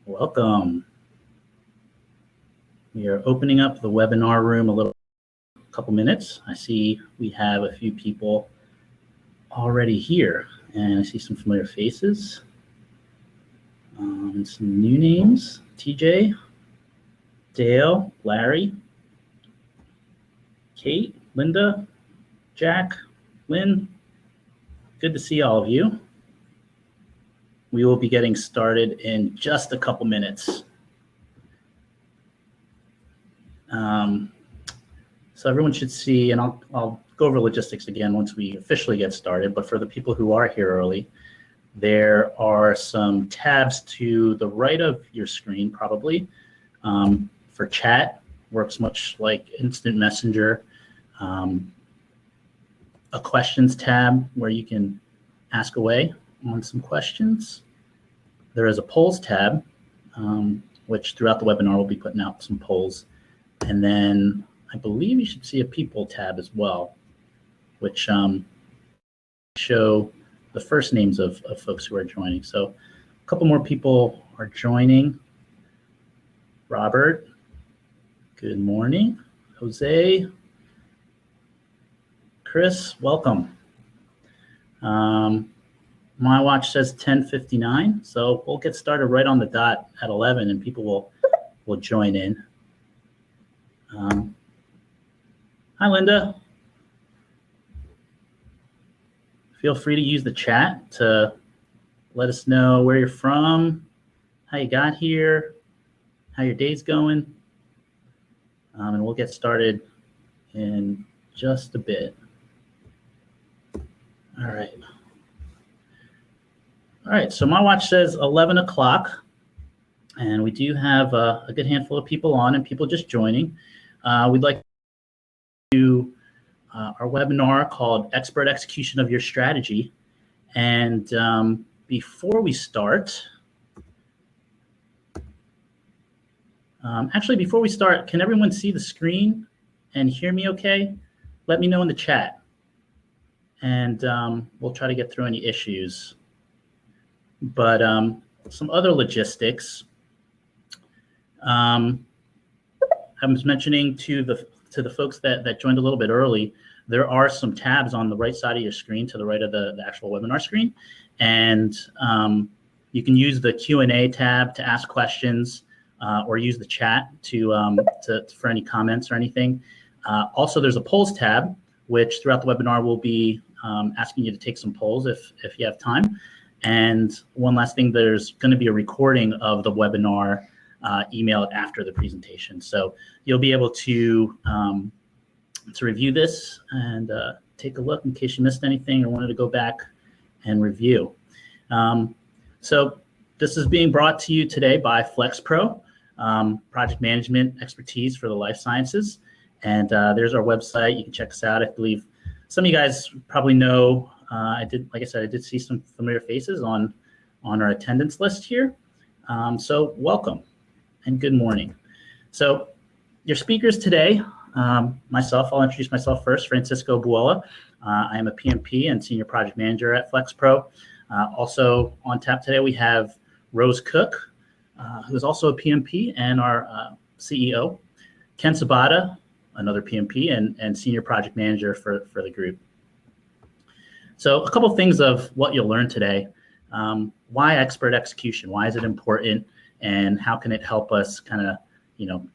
Welcome. We are opening up the webinar room a couple minutes. I see we have a few people already here, and I see some familiar faces and some new names. TJ, Dale, Larry, Kate, Linda, Jack, Lynn. Good to see all of you. We will be getting started in just a couple minutes. So everyone should see, and I'll go over logistics again once we officially get started, but for the people who are here early, there are some tabs to the right of your screen probably for chat. Works much like Instant Messenger. A questions tab where you can ask away on some questions. There is a polls tab, which throughout the webinar we'll be putting out some polls. And then I believe you should see a people tab as well, which show the first names of folks who are joining. So a couple more people are joining. Robert, good morning. Jose, Chris, welcome. My watch says 10:59, so we'll get started right on the dot at 11, and people will join in. Hi, Linda. Feel free to use the chat to let us know where you're from, how you got here, how your day's going, and we'll get started in just a bit. All right, so my watch says 11 o'clock, and we do have a good handful of people on and people just joining. We'd like to do our webinar called Expert Execution of Your Strategy. And before we start, before we start, can everyone see the screen and hear me okay? Let me know in the chat, and we'll try to get through any issues. But some other logistics. I was mentioning to the folks that joined a little bit early, there are some tabs on the right side of your screen to the right of the actual webinar screen. And you can use the Q&A tab to ask questions or use the chat for any comments or anything. Also, there's a polls tab, which throughout the webinar will be asking you to take some polls if you have time. And one last thing, there's going to be a recording of the webinar emailed after the presentation. So you'll be able to review this and take a look in case you missed anything or wanted to go back and review. So this is being brought to you today by FlexPro, project management expertise for the life sciences. And there's our website. You can check us out. I believe some of you guys probably know, like I said, I did see some familiar faces on our attendance list here. So welcome and good morning. So your speakers today, myself, I'll introduce myself first, Francisco Buola. I am a PMP and Senior Project Manager at FlexPro. Also on tap today, we have Rose Cook, who is also a PMP and our CEO. Ken Sabata, another PMP and Senior Project Manager for the group. So a couple things of what you'll learn today. Why expert execution? Why is it important? And how can it help us kind of,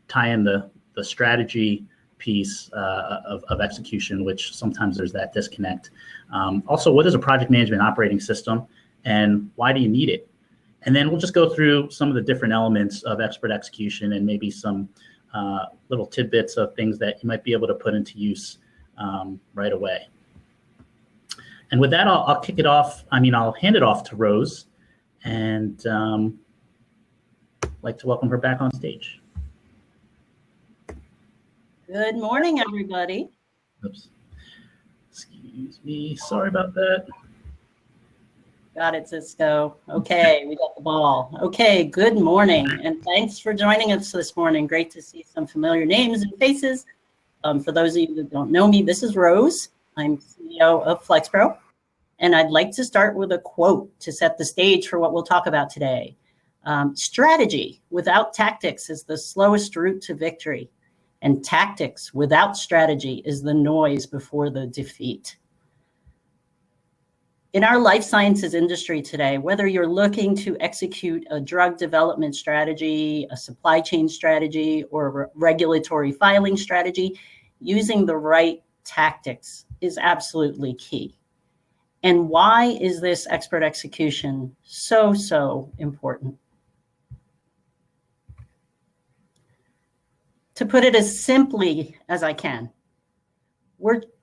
tie in the strategy piece of execution, which sometimes there's that disconnect. Also, what is a project management operating system and why do you need it? And then we'll just go through some of the different elements of expert execution and maybe some little tidbits of things that you might be able to put into use right away. And with that, I'll kick it off. I'll hand it off to Rose and like to welcome her back on stage. Good morning, everybody. Oops. Excuse me. Sorry about that. Got it, Cisco. Okay, we got the ball. Okay, good morning, and thanks for joining us this morning. Great to see some familiar names and faces. For those of you that don't know me, this is Rose. I'm CEO of FlexPro, and I'd like to start with a quote to set the stage for what we'll talk about today. Strategy without tactics is the slowest route to victory, and tactics without strategy is the noise before the defeat. In our life sciences industry today, whether you're looking to execute a drug development strategy, a supply chain strategy, or a regulatory filing strategy, using the right tactics is absolutely key. And why is this expert execution so important? To put it as simply as I can,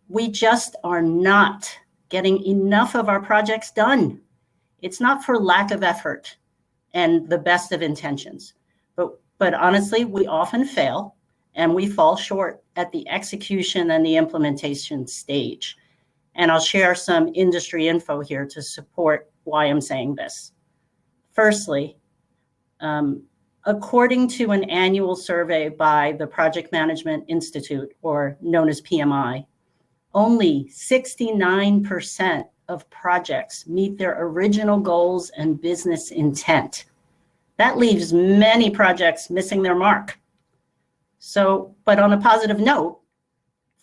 we just are not getting enough of our projects done. It's not for lack of effort and the best of intentions, but honestly, we often fail and we fall short at the execution and the implementation stage. And I'll share some industry info here to support why I'm saying this. Firstly, according to an annual survey by the Project Management Institute, or known as PMI, only 69% of projects meet their original goals and business intent. That leaves many projects missing their mark. So, but on a positive note,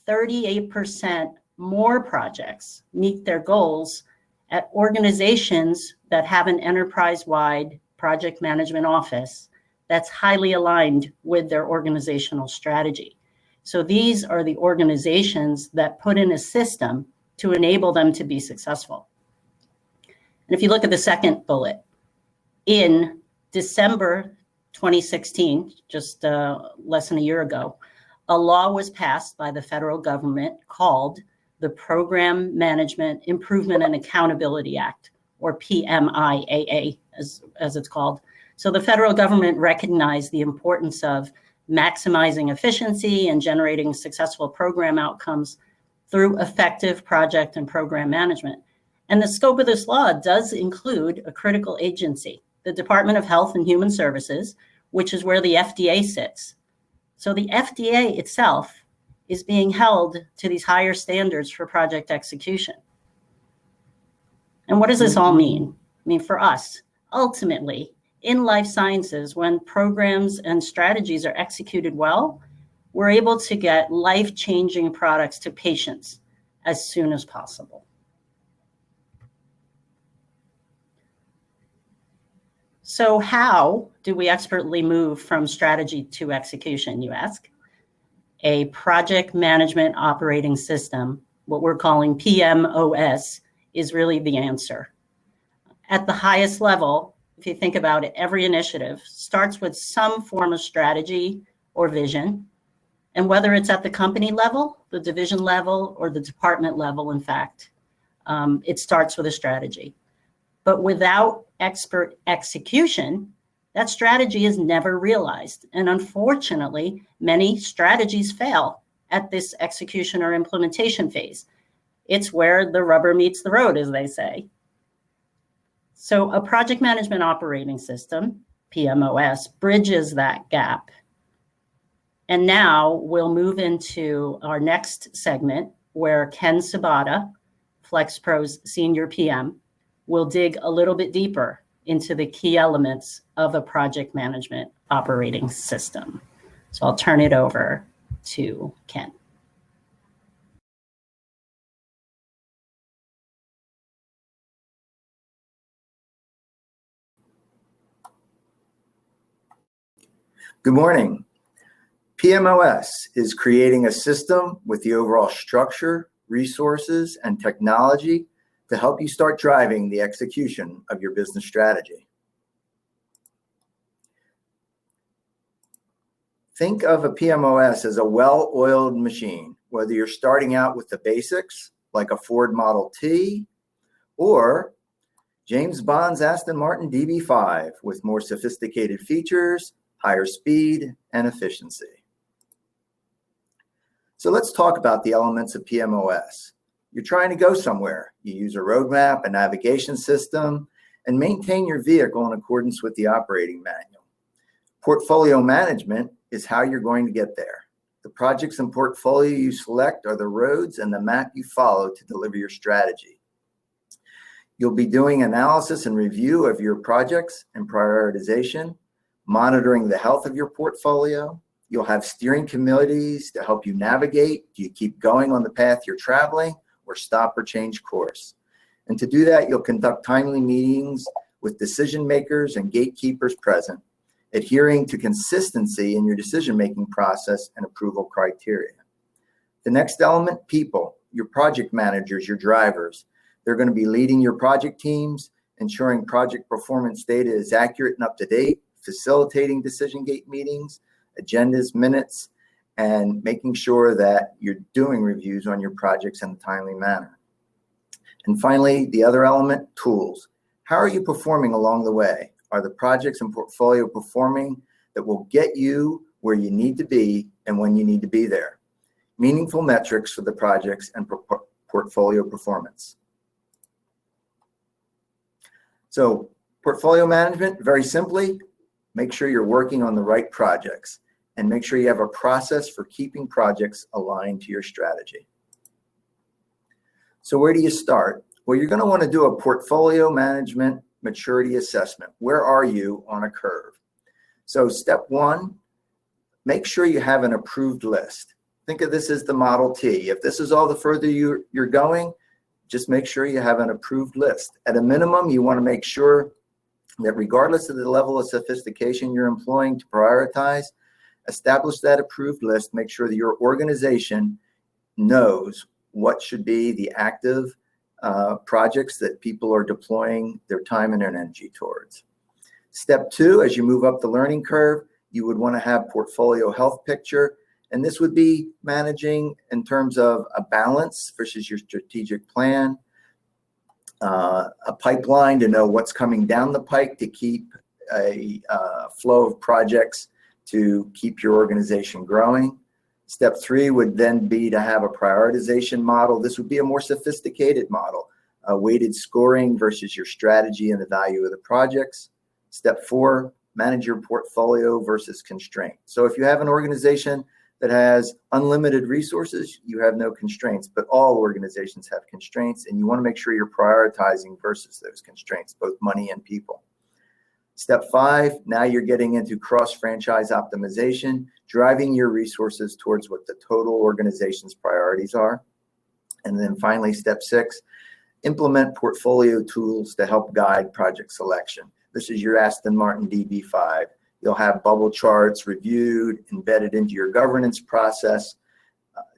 38% more projects meet their goals at organizations that have an enterprise-wide project management office that's highly aligned with their organizational strategy. So these are the organizations that put in a system to enable them to be successful. And if you look at the second bullet, in December 2016, just less than a year ago, a law was passed by the federal government called the Program Management Improvement and Accountability Act, or PMIAA, as it's called. So the federal government recognized the importance of maximizing efficiency and generating successful program outcomes through effective project and program management. And the scope of this law does include a critical agency, the Department of Health and Human Services, which is where the FDA sits. So the FDA itself is being held to these higher standards for project execution. And what does this all mean? I mean, for us, ultimately, in life sciences, when programs and strategies are executed well, we're able to get life-changing products to patients as soon as possible. So how do we expertly move from strategy to execution, you ask? A project management operating system, what we're calling PMOS, is really the answer. At the highest level, if you think about it, every initiative starts with some form of strategy or vision. And whether it's at the company level, the division level, or the department level, in fact, it starts with a strategy. But without expert execution, that strategy is never realized. And unfortunately, many strategies fail at this execution or implementation phase. It's where the rubber meets the road, as they say. So a project management operating system, PMOS, bridges that gap. And now we'll move into our next segment where Ken Sabata, FlexPro's senior PM, will dig a little bit deeper into the key elements of a project management operating system. So I'll turn it over to Ken. Good morning. PMOS is creating a system with the overall structure, resources, and technology to help you start driving the execution of your business strategy. Think of a PMOS as a well-oiled machine, whether you're starting out with the basics, like a Ford Model T, or James Bond's Aston Martin DB5 with more sophisticated features, higher speed, and efficiency. So let's talk about the elements of PMOS. You're trying to go somewhere. You use a roadmap, a navigation system, and maintain your vehicle in accordance with the operating manual. Portfolio management is how you're going to get there. The projects and portfolio you select are the roads and the map you follow to deliver your strategy. You'll be doing analysis and review of your projects and prioritization, monitoring the health of your portfolio. You'll have steering committees to help you navigate. Do you keep going on the path you're traveling or stop or change course? And to do that, you'll conduct timely meetings with decision makers and gatekeepers present, adhering to consistency in your decision-making process and approval criteria. The next element, people, your project managers, your drivers. They're going to be leading your project teams, ensuring project performance data is accurate and up to date, facilitating decision gate meetings, agendas, minutes, and making sure that you're doing reviews on your projects in a timely manner. And finally, the other element, tools. How are you performing along the way? Are the projects and portfolio performing that will get you where you need to be and when you need to be there? Meaningful metrics for the projects and portfolio performance. So portfolio management, very simply, make sure you're working on the right projects and make sure you have a process for keeping projects aligned to your strategy. So where do you start? Well, you're going to want to do a portfolio management maturity assessment. Where are you on a curve? So step one, make sure you have an approved list. Think of this as the Model T. If this is all the further you're going, just make sure you have an approved list. At a minimum, you want to make sure that regardless of the level of sophistication you're employing to prioritize, establish that approved list, make sure that your organization knows what should be the active projects that people are deploying their time and energy towards. Step two, as you move up the learning curve, you would want to have portfolio health picture. And this would be managing in terms of a balance versus your strategic plan, a pipeline to know what's coming down the pike to keep a flow of projects to keep your organization growing. Step three would then be to have a prioritization model. This would be a more sophisticated model, weighted scoring versus your strategy and the value of the projects. Step four, manage your portfolio versus constraint. So if you have an organization that has unlimited resources, you have no constraints, but all organizations have constraints, and you want to make sure you're prioritizing versus those constraints, both money and people. Step five, now you're getting into cross-franchise optimization, driving your resources towards what the total organization's priorities are. And then finally, step six, implement portfolio tools to help guide project selection. This is your Aston Martin DB5. You'll have bubble charts reviewed, embedded into your governance process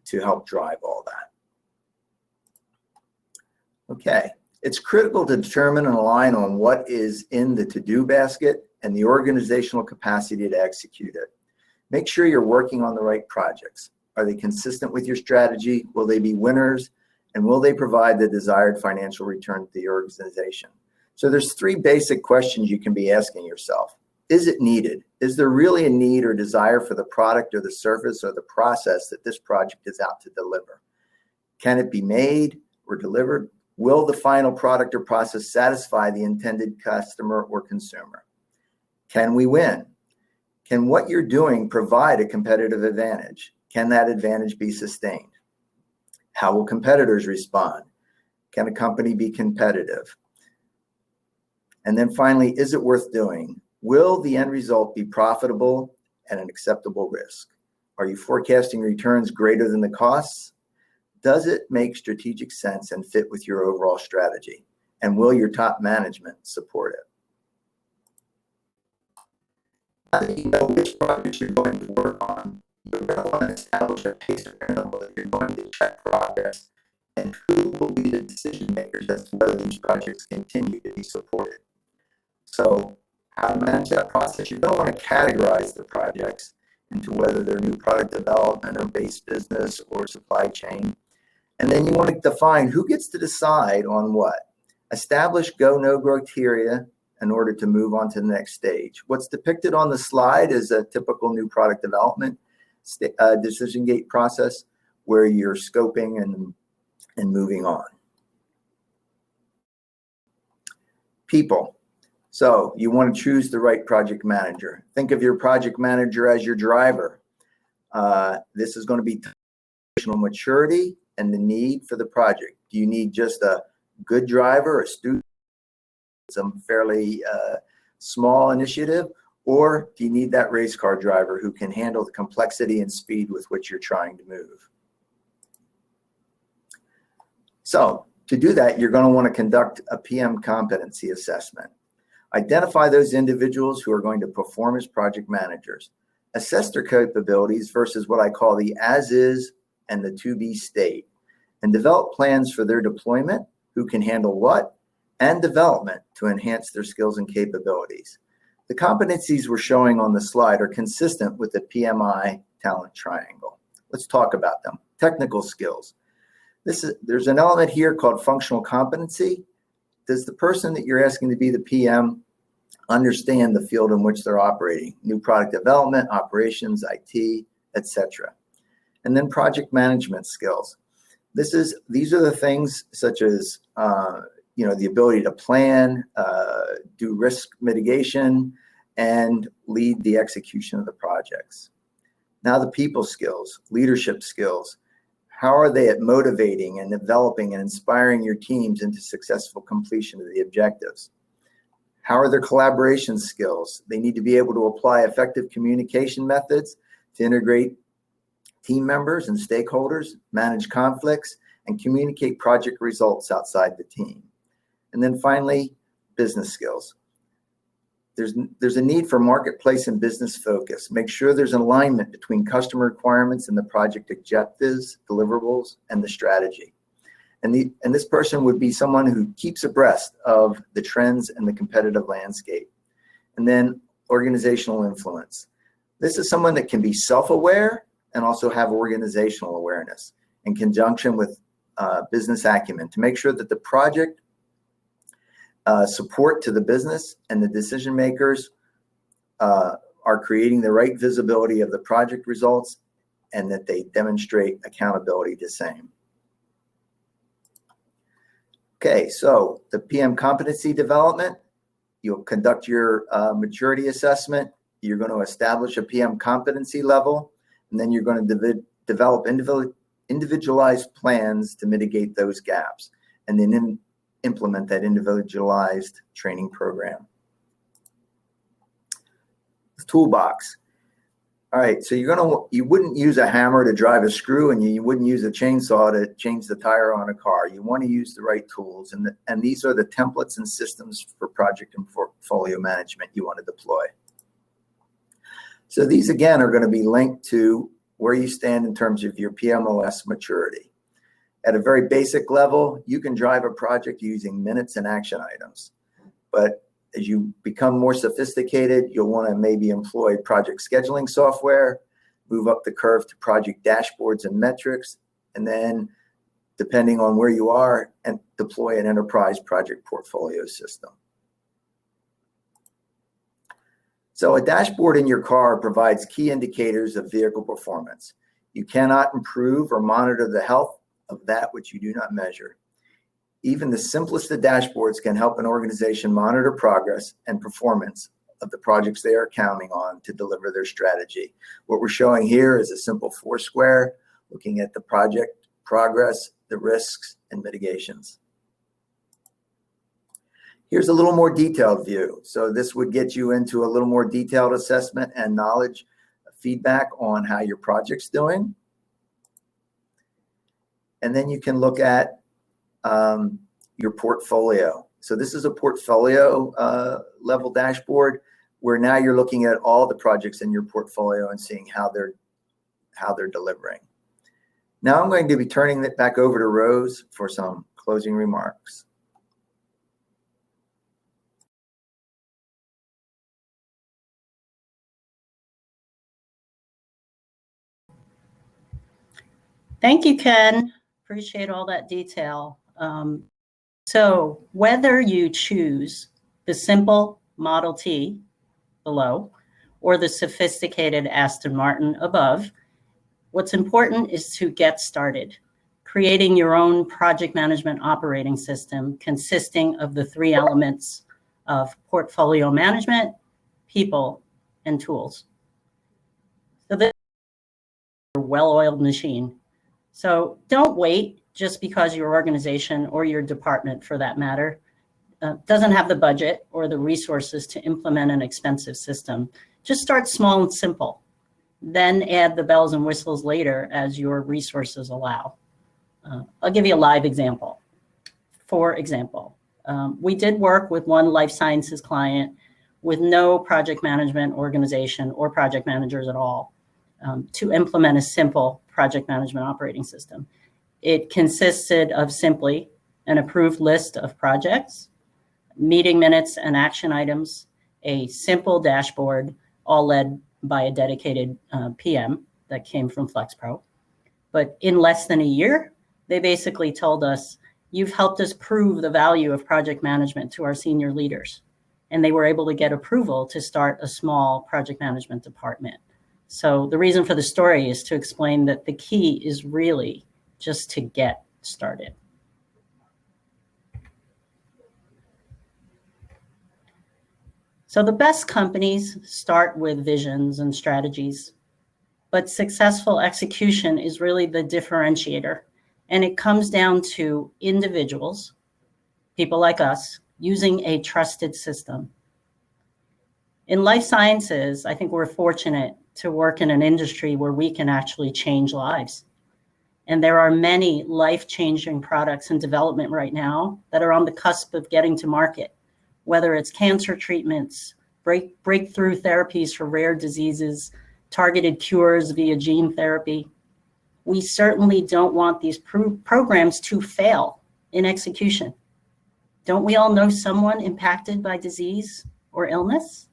to help drive all that. Okay, it's critical to determine and align on what is in the to-do basket and the organizational capacity to execute it. Make sure you're working on the right projects. Are they consistent with your strategy? Will they be winners? And will they provide the desired financial return to the organization? So there's three basic questions you can be asking yourself. Is it needed? Is there really a need or desire for the product or the service or the process that this project is out to deliver? Can it be made or delivered? Will the final product or process satisfy the intended customer or consumer? Can we win? Can what you're doing provide a competitive advantage? Can that advantage be sustained? How will competitors respond? Can a company be competitive? And then finally, is it worth doing? Will the end result be profitable at an acceptable risk? Are you forecasting returns greater than the costs? Does it make strategic sense and fit with your overall strategy? And will your top management support it? Now that you know which projects you're going to work on, you're going to want to establish a pace of interval that you're going to check progress and who will be the decision makers as to whether these projects continue to be supported. So how to manage that process? You don't want to categorize the projects into whether they're new product development or base business or supply chain. And then you want to define who gets to decide on what. Establish go, no criteria in order to move on to the next stage. What's depicted on the slide is a typical new product development decision gate process where you're scoping and moving on. People. So you want to choose the right project manager. Think of your project manager as your driver. This is going to be operational maturity and the need for the project. Do you need just a good driver, a student some fairly small initiative, or do you need that race car driver who can handle the complexity and speed with which you're trying to move? So to do that, you're going to want to conduct a PM competency assessment. Identify those individuals who are going to perform as project managers. Assess their capabilities versus what I call the as is and the to be state, and develop plans for their deployment, who can handle what, and development to enhance their skills and capabilities. The competencies we're showing on the slide are consistent with the PMI talent triangle. Let's talk about them. Technical skills. There's an element here called functional competency. Does the person that you're asking to be the PM understand the field in which they're operating? New product development, operations, IT, etc. And then project management skills. These are the things such as the ability to plan, do risk mitigation, and lead the execution of the projects. Now the people skills, leadership skills. How are they at motivating and developing and inspiring your teams into successful completion of the objectives? How are their collaboration skills? They need to be able to apply effective communication methods to integrate team members and stakeholders, manage conflicts, and communicate project results outside the team. And then finally, business skills. There's a need for marketplace and business focus. Make sure there's an alignment between customer requirements and the project objectives, deliverables, and the strategy. And this person would be someone who keeps abreast of the trends and the competitive landscape. And then organizational influence. This is someone that can be self-aware and also have organizational awareness in conjunction with business acumen to make sure that the project support to the business and the decision makers are creating the right visibility of the project results, and that they demonstrate accountability to same. Okay, so the PM competency development, you'll conduct your maturity assessment, you're going to establish a PM competency level, and then you're going to develop individualized plans to mitigate those gaps, and then implement that individualized training program. The toolbox. All right, so you wouldn't use a hammer to drive a screw, and you wouldn't use a chainsaw to change the tire on a car. You want to use the right tools, and these are the templates and systems for project and portfolio management you want to deploy. So these again are going to be linked to where you stand in terms of your PMOS maturity. At a very basic level, you can drive a project using minutes and action items. But as you become more sophisticated, you'll want to maybe employ project scheduling software, move up the curve to project dashboards and metrics, and then, depending on where you are, and deploy an enterprise project portfolio system. So a dashboard in your car provides key indicators of vehicle performance. You cannot improve or monitor the health of that which you do not measure. Even the simplest of dashboards can help an organization monitor progress and performance of the projects they are counting on to deliver their strategy. What we're showing here is a simple four-square looking at the project progress, the risks, and mitigations. Here's a little more detailed view. So this would get you into a little more detailed assessment and knowledge, feedback on how your project's doing. And then you can look at your portfolio. So this is a portfolio level dashboard where now you're looking at all the projects in your portfolio and seeing how they're delivering. Now I'm going to be turning it back over to Rose for some closing remarks. Thank you, Ken. Appreciate all that detail. So whether you choose the simple Model T below or the sophisticated Aston Martin above, what's important is to get started, creating your own project management operating system consisting of the three elements of portfolio management, people, and tools. So this is a well-oiled machine. So don't wait just because your organization or your department, for that matter, doesn't have the budget or the resources to implement an expensive system, just start small and simple. Then add the bells and whistles later as your resources allow. I'll give you a live example. For example, we did work with one life sciences client with no project management organization or project managers at all to implement a simple project management operating system. It consisted of simply an approved list of projects, meeting minutes and action items, a simple dashboard, all led by a dedicated PM that came from FlexPro. But in less than a year, they basically told us, you've helped us prove the value of project management to our senior leaders. And they were able to get approval to start a small project management department. So the reason for the story is to explain that the key is really just to get started. So the best companies start with visions and strategies, but successful execution is really the differentiator. And it comes down to individuals, people like us, using a trusted system. In life sciences, I think we're fortunate to work in an industry where we can actually change lives. And there are many life-changing products in development right now that are on the cusp of getting to market, whether it's cancer treatments, breakthrough therapies for rare diseases, targeted cures via gene therapy. We certainly don't want these programs to fail in execution. Don't we all know someone impacted by disease or illness?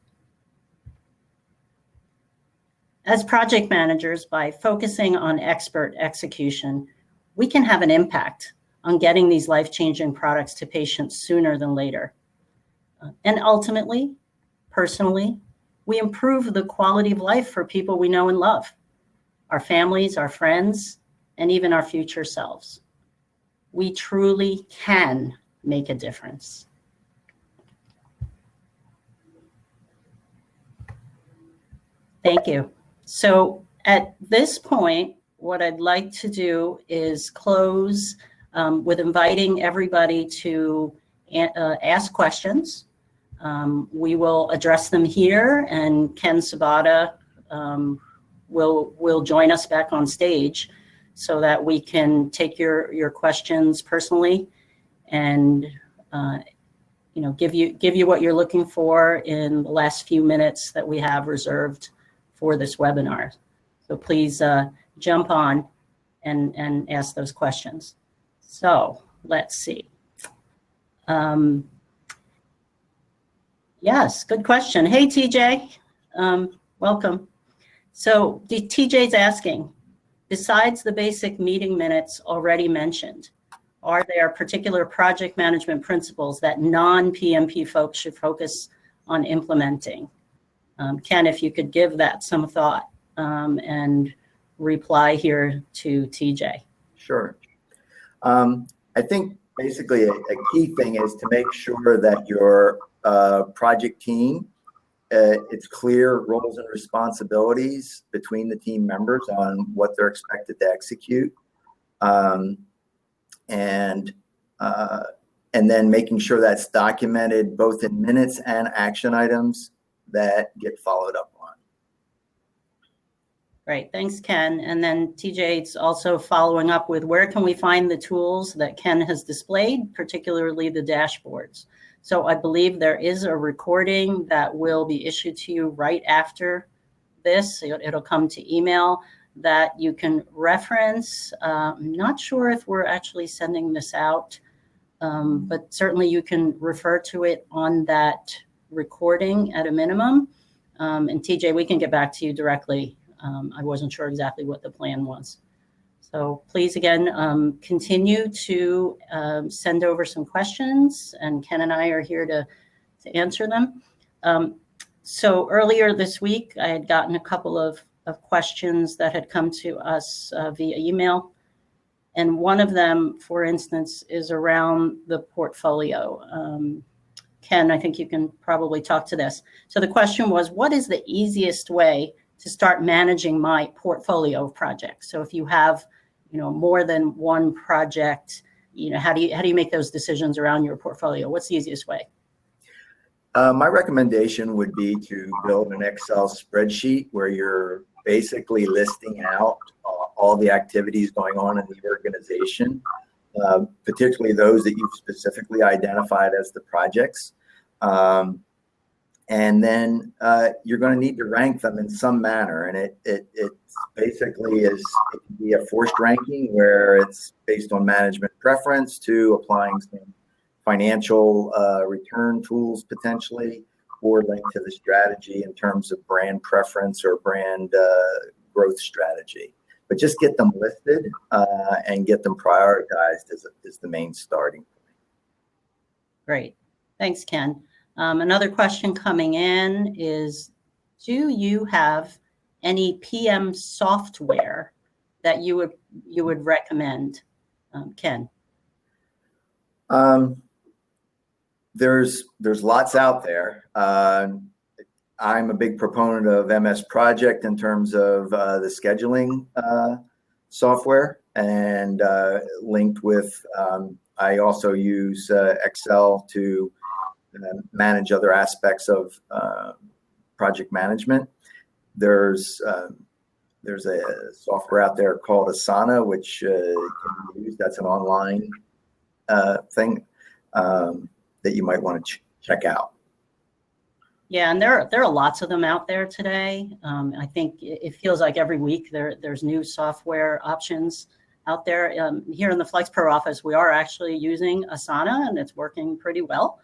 As project managers, by focusing on expert execution, we can have an impact on getting these life-changing products to patients sooner than later. And ultimately, personally, we improve the quality of life for people we know and love, our families, our friends, and even our future selves. We truly can make a difference. Thank you. So at this point, what I'd like to do is close with inviting everybody to ask questions. We will address them here, and Ken Sabata will join us back on stage so that we can take your questions personally and give you what you're looking for in the last few minutes that we have reserved for this webinar. So please jump on and ask those questions. So let's see. Yes, good question. Hey, TJ, welcome. So TJ's asking, besides the basic meeting minutes already mentioned, are there particular project management principles that non-PMP folks should focus on implementing? Ken, if you could give that some thought and reply here to TJ. Sure. I think basically a key thing is to make sure that your project team, it's clear roles and responsibilities between the team members on what they're expected to execute. And then making sure that's documented both in minutes and action items that get followed up on. Great, thanks, Ken. And then TJ, it's also following up with where can we find the tools that Ken has displayed, particularly the dashboards. So I believe there is a recording that will be issued to you right after this. It'll come to email that you can reference. I'm not sure if we're actually sending this out, but certainly you can refer to it on that recording at a minimum. And TJ, we can get back to you directly. I wasn't sure exactly what the plan was. So please, again, continue to send over some questions, and Ken and I are here to answer them. So earlier this week, I had gotten a couple of questions that had come to us via email. And one of them, for instance, is around the portfolio. Ken, I think you can probably talk to this. So the question was, what is the easiest way to start managing my portfolio of projects? So if you have more than one project how do you make those decisions around your portfolio? What's the easiest way? My recommendation would be to build an Excel spreadsheet where you're basically listing out all the activities going on in the organization, particularly those that you've specifically identified as the projects. And then you're going to need to rank them in some manner. And it basically it can be a forced ranking where it's based on management preference to applying some financial return tools potentially, or linked to the strategy in terms of brand preference or brand growth strategy. But just get them listed and get them prioritized is the main starting point. Great. Thanks, Ken. Another question coming in is, do you have any PM software that you would recommend, Ken? There's lots out there. I'm a big proponent of MS Project in terms of the scheduling software, and linked with, I also use Excel to manage other aspects of project management. There's a software out there called Asana, which can be used. That's an online thing that you might want to check out. Yeah, and there are lots of them out there today. I think it feels like every week there's new software options out there. Here in the FlexPro office, we are actually using Asana, and it's working pretty well.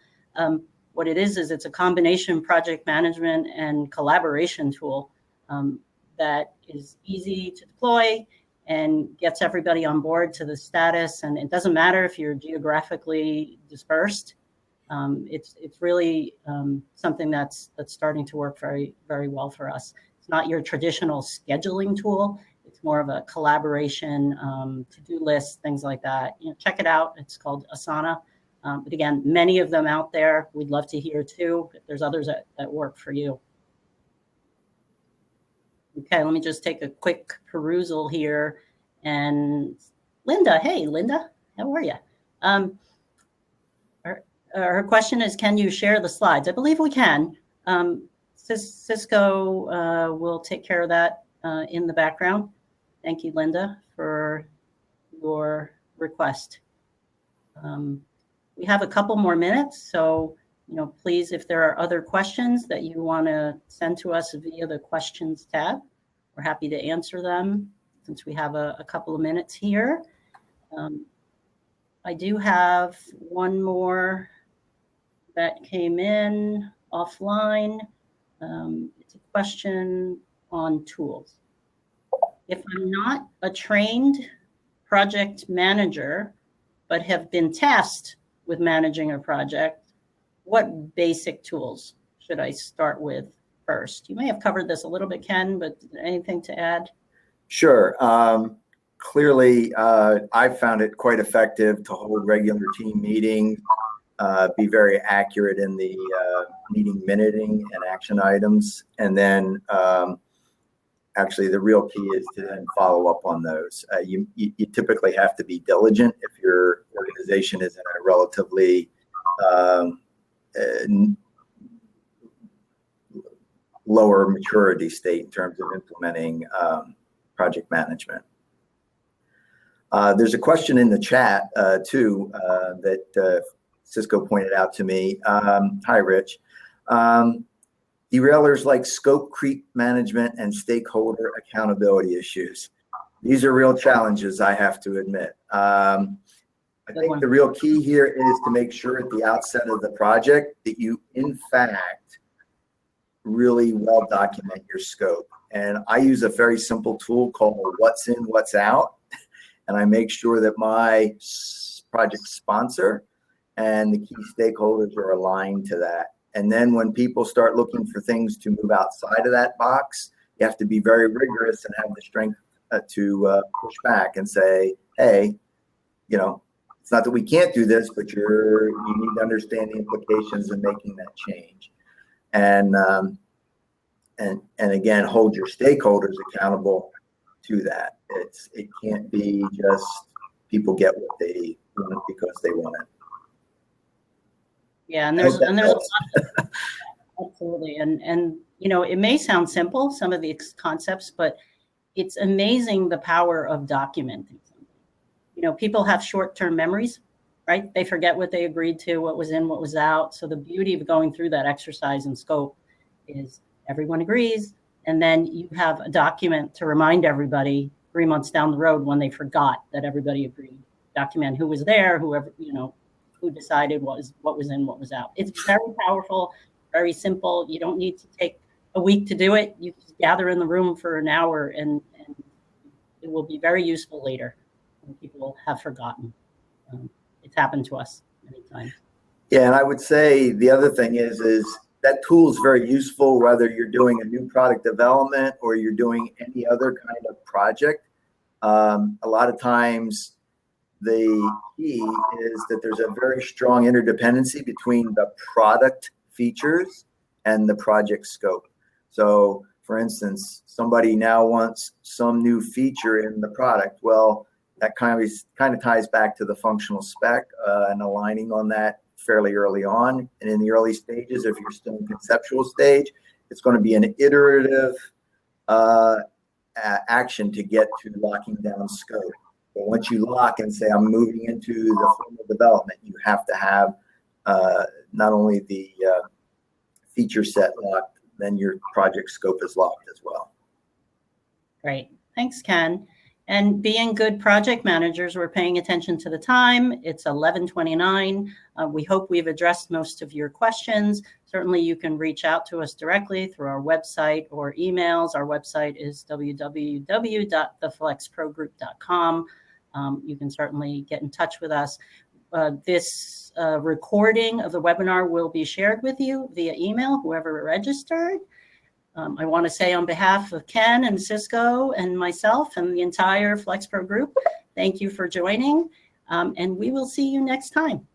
What it is it's a combination project management and collaboration tool that is easy to deploy and gets everybody on board to the status. And it doesn't matter if you're geographically dispersed. It's really something that's starting to work very, very well for us. It's not your traditional scheduling tool. It's more of a collaboration, to-do list, things like that. Check it out. It's called Asana. But again, many of them out there. We'd love to hear too if there's others that work for you. Okay, let me just take a quick perusal here. And Linda, hey, Linda, how are you? Her question is, can you share the slides? I believe we can. Cisco will take care of that in the background. Thank you, Linda, for your request. We have a couple more minutes, so please, if there are other questions that you want to send to us via the questions tab, we're happy to answer them since we have a couple of minutes here. I do have one more that came in offline. It's a question on tools. If I'm not a trained project manager, but have been tasked with managing a project, what basic tools should I start with first? You may have covered this a little bit, Ken, but anything to add? Sure. Clearly, I've found it quite effective to hold regular team meetings, be very accurate in the meeting minuting and action items. And then actually the real key is to then follow up on those. You typically have to be diligent if your organization is in a relatively lower maturity state in terms of implementing project management. There's a question in the chat too that Cisco pointed out to me. Hi, Rich. Derailers like scope creep management and stakeholder accountability issues. These are real challenges, I have to admit. I think the real key here is to make sure at the outset of the project that you, in fact, really well document your scope. And I use a very simple tool called What's In, What's Out. And I make sure that my project sponsor and the key stakeholders are aligned to that. And then when people start looking for things to move outside of that box, you have to be very rigorous and have the strength to push back and say, hey, it's not that we can't do this, but you need to understand the implications of making that change. And again, hold your stakeholders accountable to that. It can't be just people get what they doing it because they want it. Yeah, and I there's hope that a lot helps. absolutely. And you know, it may sound simple, some of these concepts, but it's amazing the power of documenting something. You know, people have short-term memories, right? They forget what they agreed to, what was in, what was out. So the beauty of going through that exercise and scope is everyone agrees, and then you have a document to remind everybody 3 months down the road when they forgot that everybody agreed. Document who was there, whoever, you know, who decided what was in, what was out. It's very powerful, very simple. You don't need to take a week to do it. You just gather in the room for an hour, and it will be very useful later when people have forgotten. It's happened to us many times. Yeah, and I would say the other thing is that tool is very useful whether you're doing a new product development or you're doing any other kind of project. A lot of times the key is that there's a very strong interdependency between the product features and the project scope. So for instance, somebody now wants some new feature in the product. Well, that kind of ties back to the functional spec and aligning on that fairly early on. And in the early stages, if you're still in conceptual stage, it's going to be an iterative action to get to locking down scope. But once you lock and say, I'm moving into the formal development, you have to have not only the feature set locked, then your project scope is locked as well. Great. Thanks, Ken. And being good project managers, we're paying attention to the time. It's 11:29. We hope we've addressed most of your questions. Certainly, you can reach out to us directly through our website or emails. Our website is www.theflexprogroup.com. You can certainly get in touch with us. This recording of the webinar will be shared with you via email, whoever registered. I want to say on behalf of Ken and Cisco and myself and the entire FlexPro group, thank you for joining, and we will see you next time.